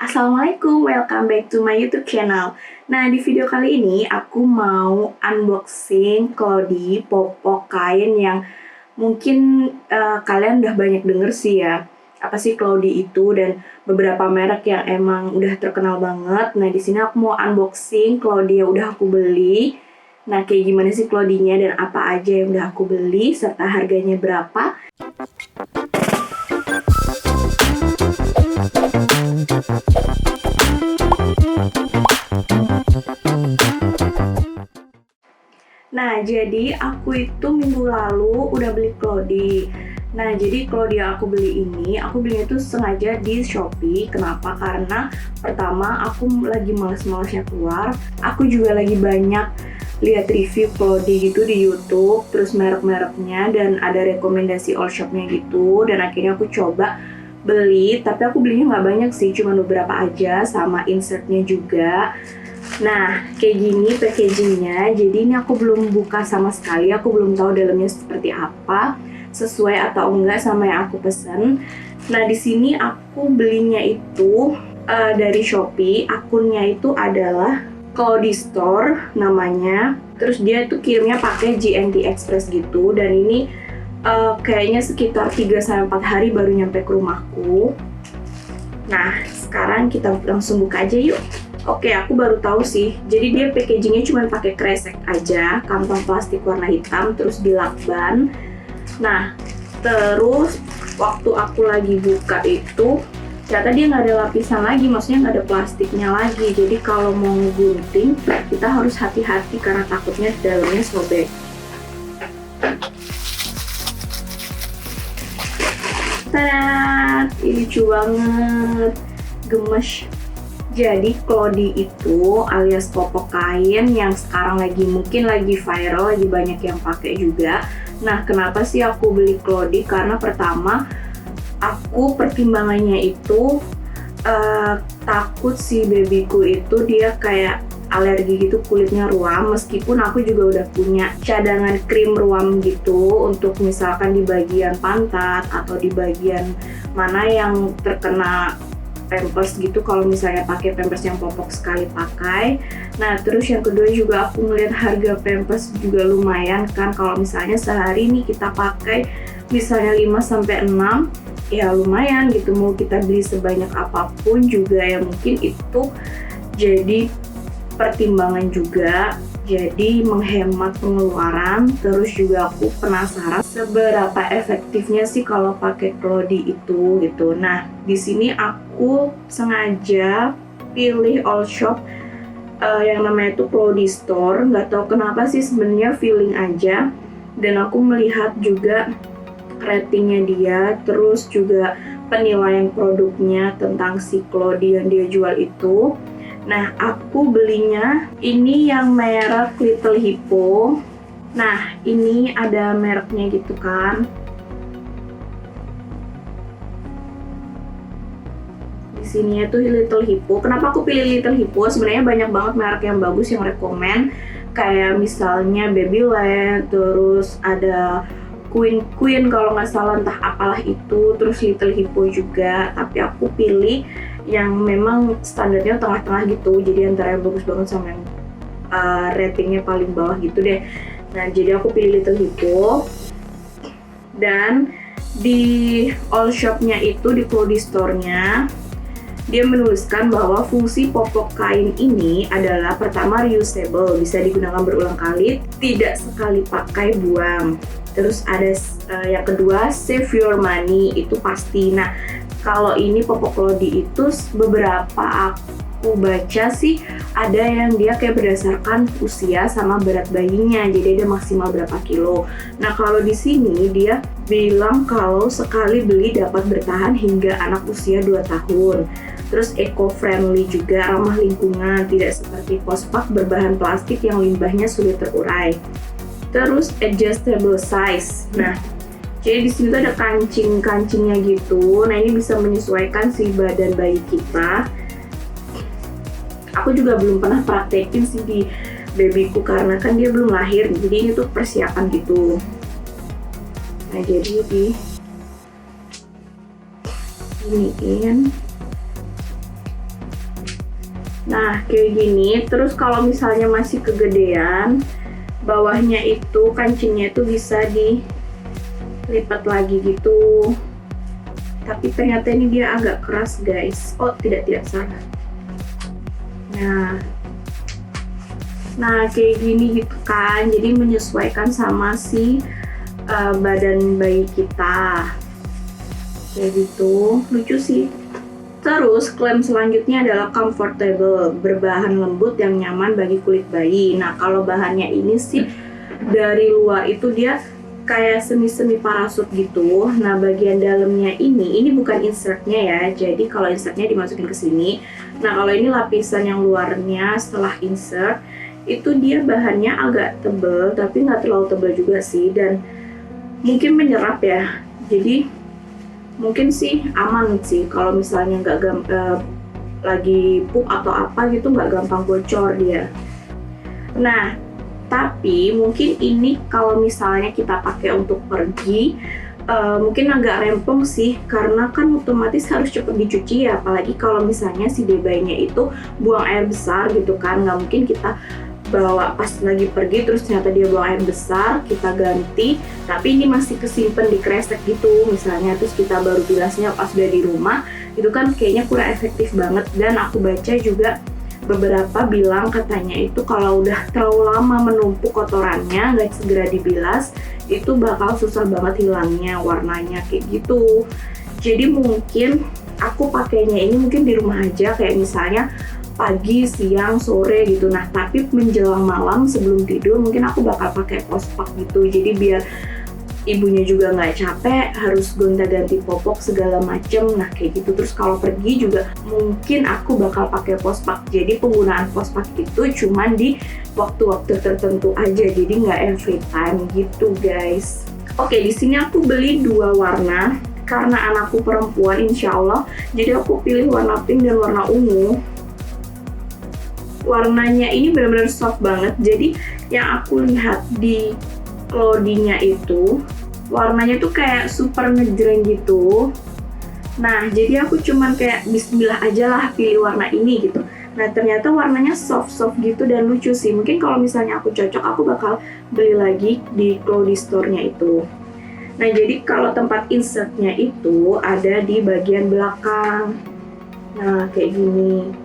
Assalamualaikum, welcome back to my YouTube channel. Nah, di video kali ini aku mau unboxing Cloudy popok kain yang mungkin kalian udah banyak denger sih ya. Apa sih Cloudy itu dan beberapa merek yang emang udah terkenal banget. Nah, di sini aku mau unboxing Cloudy yang udah aku beli. Nah, kayak gimana sih Cloudy-nya dan apa aja yang udah aku beli serta harganya berapa. Nah, jadi aku itu minggu lalu udah beli Cloudy. Nah, jadi Cloudy yang aku beli ini, aku belinya itu sengaja di Shopee. Kenapa? Karena pertama, aku lagi males-malesnya keluar. Aku juga lagi banyak lihat review Cloudy gitu di YouTube, terus merek-mereknya, dan ada rekomendasi all shopnya gitu. Dan akhirnya aku coba beli, tapi aku belinya nggak banyak sih, cuma beberapa aja, sama insertnya juga. Nah, kayak gini packagingnya. Jadi ini aku belum buka sama sekali. Aku belum tahu dalamnya seperti apa, sesuai atau enggak sama yang aku pesen. Nah, di sini aku belinya itu dari Shopee. Akunnya itu adalah Cloudy Store namanya. Terus dia itu kirimnya pakai GNT Express gitu. Dan ini kayaknya sekitar 3-4 hari baru nyampe ke rumahku. Nah, sekarang kita langsung buka aja yuk. Oke, aku baru tahu sih. Jadi dia packagingnya cuma pakai kresek aja, kantong plastik warna hitam, terus dilakban. Nah, terus waktu aku lagi buka itu, ternyata dia nggak ada lapisan lagi, maksudnya nggak ada plastiknya lagi. Jadi kalau mau gunting, kita harus hati-hati karena takutnya dalamnya sobek. Tada! Ini lucu banget, gemes. Jadi Cloudy itu alias popok kain yang sekarang mungkin lagi viral, lagi banyak yang pakai juga. Nah, kenapa sih aku beli Cloudy? Karena pertama, aku pertimbangannya itu takut si babyku itu dia kayak alergi gitu, kulitnya ruam. Meskipun aku juga udah punya cadangan krim ruam gitu untuk misalkan di bagian pantat atau di bagian mana yang terkena Pampers gitu, kalau misalnya pakai Pampers yang popok sekali pakai. Nah, terus yang kedua juga aku ngeliat harga Pampers juga lumayan kan. Kalau misalnya sehari nih kita pakai misalnya 5-6, ya lumayan gitu. Mau kita beli sebanyak apapun juga ya mungkin itu jadi pertimbangan juga. Jadi menghemat pengeluaran. Terus juga aku penasaran seberapa efektifnya sih kalau pakai Cloudy itu gitu. Nah, di sini aku sengaja pilih all shop yang namanya itu Cloudy Store. Nggak tahu kenapa sih, sebenarnya feeling aja. Dan aku melihat juga ratingnya dia, terus juga penilaian produknya tentang si Cloudy yang dia jual itu. Nah, aku belinya ini yang merek Little Hippo. Nah, ini ada mereknya gitu kan. Di sini itu Little Hippo. Kenapa aku pilih Little Hippo? Sebenarnya banyak banget merek yang bagus yang rekomen. Kayak misalnya Babyland, terus ada Queen kalau nggak salah, entah apalah itu. Terus Little Hippo juga. Tapi aku pilih yang memang standarnya tengah-tengah gitu, jadi antara yang bagus banget sama yang ratingnya paling bawah gitu deh. Nah, jadi aku pilih Little Hippo. Dan di all shopnya itu, di Cloudy Store-nya, dia menuliskan bahwa fungsi popok kain ini adalah pertama reusable, bisa digunakan berulang kali, tidak sekali pakai buang. Terus ada yang kedua, save your money, itu pasti. Nah, kalau ini popok Cloudy itu beberapa aku baca sih ada yang dia kayak berdasarkan usia sama berat bayinya, jadi ada maksimal berapa kilo. Nah, kalau di sini dia bilang kalau sekali beli dapat bertahan hingga anak usia 2 tahun. Terus eco-friendly juga, ramah lingkungan, tidak seperti pospak berbahan plastik yang limbahnya sulit terurai. Terus adjustable size. Nah, jadi di sini tuh ada kancing-kancingnya gitu. Nah, ini bisa menyesuaikan si badan bayi kita. Aku juga belum pernah praktekin sih di babyku karena kan dia belum lahir. Jadi ini tuh persiapan gitu. Nah, jadi iniin Nah, kayak gini. Terus kalau misalnya masih kegedean, bawahnya itu kancingnya itu bisa dilipat lagi gitu. Tapi ternyata ini dia agak keras, guys. Oh, tidak salah. Nah, kayak gini gitu kan. Jadi menyesuaikan sama si badan bayi kita. Kayak gitu, lucu sih. Terus klaim selanjutnya adalah comfortable, berbahan lembut yang nyaman bagi kulit bayi. Nah, kalau bahannya ini sih dari luar itu dia kayak semi-semi parasut gitu. Nah, bagian dalamnya ini bukan insertnya ya. Jadi kalau insertnya dimasukin ke sini. Nah, kalau ini lapisan yang luarnya setelah insert, itu dia bahannya agak tebal, tapi nggak terlalu tebal juga sih. Dan mungkin menyerap ya. Jadi mungkin sih aman sih kalau misalnya nggak lagi pup atau apa gitu, nggak gampang bocor dia. Nah, tapi mungkin ini kalau misalnya kita pakai untuk pergi mungkin agak rempong sih, karena kan otomatis harus cepet dicuci ya, apalagi kalau misalnya si bayinya itu buang air besar gitu kan. Nggak mungkin kita bawa pas lagi pergi terus ternyata dia buang air besar, kita ganti tapi ini masih kesimpan di kresek gitu misalnya, terus kita baru bilasnya pas udah di rumah, itu kan kayaknya kurang efektif banget. Dan aku baca juga beberapa bilang katanya itu kalau udah terlalu lama menumpuk kotorannya nggak segera dibilas, itu bakal susah banget hilangnya warnanya kayak gitu. Jadi mungkin aku pakainya ini mungkin di rumah aja, kayak misalnya pagi, siang, sore gitu. Nah, tapi menjelang malam sebelum tidur mungkin aku bakal pakai pospak gitu. Jadi biar ibunya juga nggak capek harus gonta-ganti popok segala macem. Nah, kayak gitu. Terus kalau pergi juga mungkin aku bakal pakai pospak. Jadi penggunaan pospak itu cuman di waktu-waktu tertentu aja. Jadi nggak every time gitu, guys. Oke, di sini aku beli 2 warna karena anakku perempuan, insya Allah. Jadi aku pilih warna pink dan warna ungu. Warnanya ini benar-benar soft banget. Jadi yang aku lihat di Cloudy-nya itu warnanya tuh kayak super ngejreng gitu. Nah, jadi aku cuman kayak bismillah aja lah pilih warna ini gitu. Nah, ternyata warnanya soft-soft gitu dan lucu sih. Mungkin kalau misalnya aku cocok, aku bakal beli lagi di Cloudy store-nya itu. Nah, jadi kalau tempat insertnya itu ada di bagian belakang. Nah, kayak gini.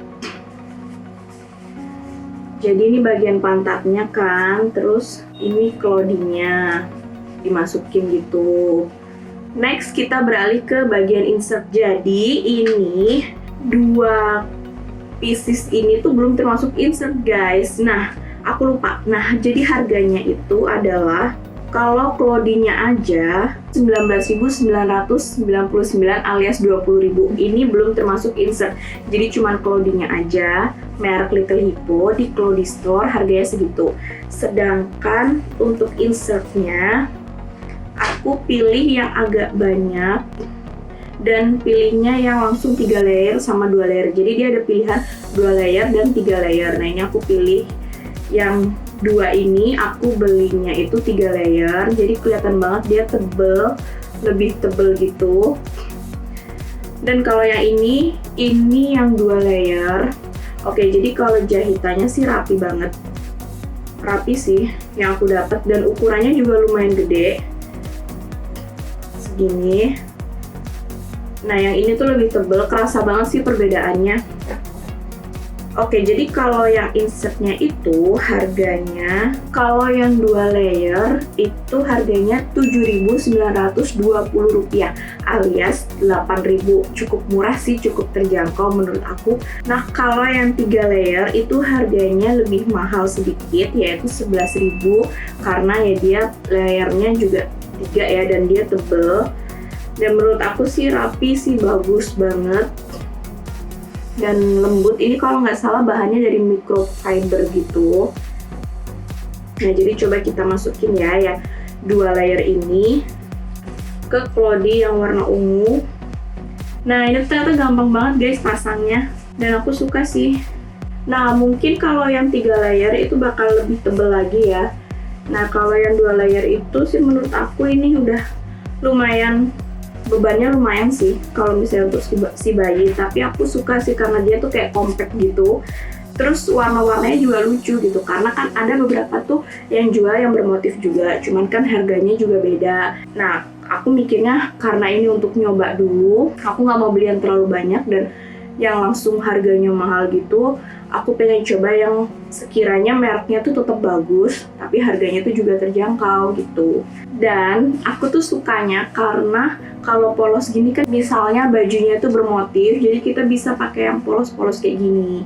Jadi ini bagian pantatnya kan, terus ini Cloudy-nya dimasukin gitu. Next kita beralih ke bagian insert. Jadi ini 2 pieces ini tuh belum termasuk insert, guys. Nah, aku lupa. Nah, jadi harganya itu adalah kalau Cloudy-nya aja 19.999 alias 20.000. Ini belum termasuk insert. Jadi cuman Cloudy-nya aja, merek Little Hippo di Cloudy Store harganya segitu. Sedangkan untuk insertnya aku pilih yang agak banyak dan pilihnya yang langsung 3 layer sama 2 layer. Jadi dia ada pilihan 2 layer dan 3 layer. Nah, ini aku pilih yang 2 ini, aku belinya itu 3 layer. Jadi kelihatan banget dia tebel, lebih tebel gitu. Dan kalau yang ini yang 2 layer. Oke, jadi kalau jahitannya sih rapi banget. Rapi sih yang aku dapat, dan ukurannya juga lumayan gede. Segini. Nah, yang ini tuh lebih tebel, kerasa banget sih perbedaannya. Oke, jadi kalau yang insertnya itu harganya, kalau yang 2 layer itu harganya Rp7.920 alias 8.000. Cukup murah sih, cukup terjangkau menurut aku. Nah, kalau yang 3 layer itu harganya lebih mahal sedikit, yaitu 11.000, karena ya dia layernya juga 3 ya, dan dia tebel. Dan menurut aku sih rapi sih, bagus banget. Dan lembut. Ini kalau nggak salah bahannya dari microfiber gitu. Nah, jadi coba kita masukin ya 2 layer ini ke Cloudy yang warna ungu. Nah, ini ternyata gampang banget guys pasangnya, dan aku suka sih. Nah, mungkin kalau yang 3 layer itu bakal lebih tebal lagi ya. Nah, kalau yang 2 layer itu sih menurut aku ini udah lumayan bebannya lumayan sih kalau misalnya untuk si bayi, tapi aku suka sih karena dia tuh kayak compact gitu. Terus warna-warnanya juga lucu gitu, karena kan ada beberapa tuh yang jual yang bermotif juga, cuman kan harganya juga beda. Nah, aku mikirnya karena ini untuk nyoba dulu, aku nggak mau beli yang terlalu banyak dan yang langsung harganya mahal gitu. Aku pengen coba yang sekiranya mereknya tuh tetap bagus, tapi harganya tuh juga terjangkau gitu. Dan aku tuh sukanya karena kalau polos gini kan misalnya bajunya tuh bermotif, jadi kita bisa pakai yang polos-polos kayak gini.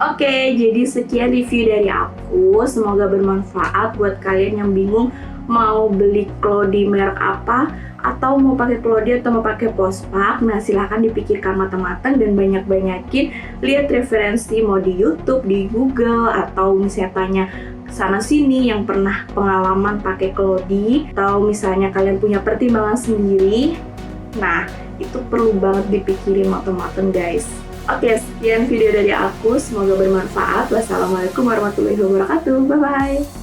Oke, jadi sekian review dari aku. Semoga bermanfaat buat kalian yang bingung mau beli Cloudy merek apa, atau mau pakai Cloudy atau mau pakai Postpak. Nah, silahkan dipikirkan matang-matang dan banyak-banyakin lihat referensi mau di YouTube, di Google, atau misalnya tanya sana-sini yang pernah pengalaman pakai Cloudy, atau misalnya kalian punya pertimbangan sendiri. Nah, itu perlu banget dipikirin matang-matang, guys. Oke, sekian video dari aku. Semoga bermanfaat. Wassalamualaikum warahmatullahi wabarakatuh. Bye-bye.